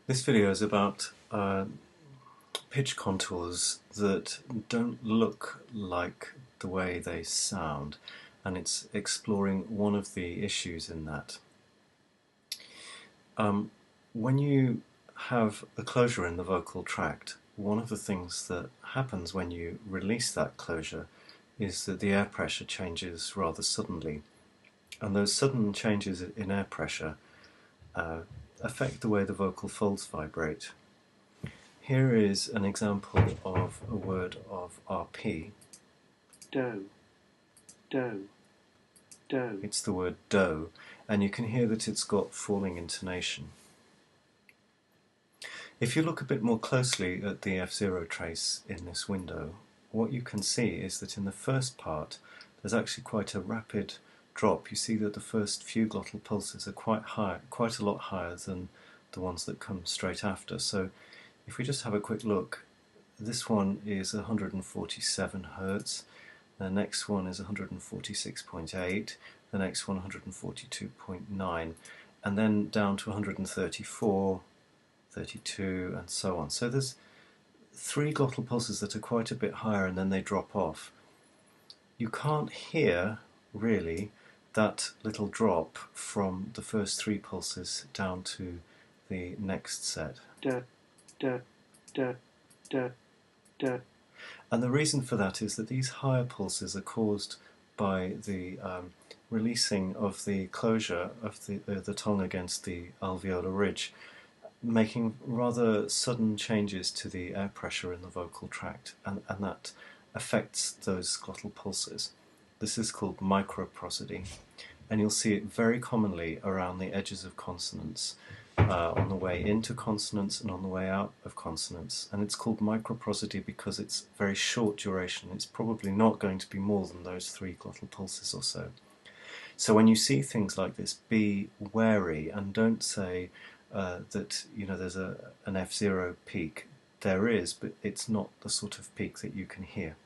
This video is about pitch contours that don't look like the way they sound, and it's exploring one of the issues in that. When you have a closure in the vocal tract, one of the things that happens when you release that closure is that the air pressure changes rather suddenly, and those sudden changes in air pressure affect the way the vocal folds vibrate. Here is an example of a word of RP. Do, do, do. It's the word do, and you can hear that it's got falling intonation. If you look a bit more closely at the F0 trace in this window, what you can see is that in the first part there's actually quite a rapid drop. You see that the first few glottal pulses are quite high, quite a lot higher than the ones that come straight after. So if we just have a quick look, this one is 147 Hertz, the next one is 146.8, the next one 142.9, and then down to 134, 32, and so on. So there's three glottal pulses that are quite a bit higher and then they drop off. You can't hear, really, that little drop from the first three pulses down to the next set. Da, da, da, da, da. And the reason for that is that these higher pulses are caused by the releasing of the closure of the tongue against the alveolar ridge, making rather sudden changes to the air pressure in the vocal tract, and that affects those glottal pulses. This is called microprosody, and you'll see it very commonly around the edges of consonants, on the way into consonants and on the way out of consonants. And it's called microprosody because it's very short duration. It's probably not going to be more than those three glottal pulses or so. So when you see things like this, be wary and don't say that there's an F0 peak. There is, but it's not the sort of peak that you can hear.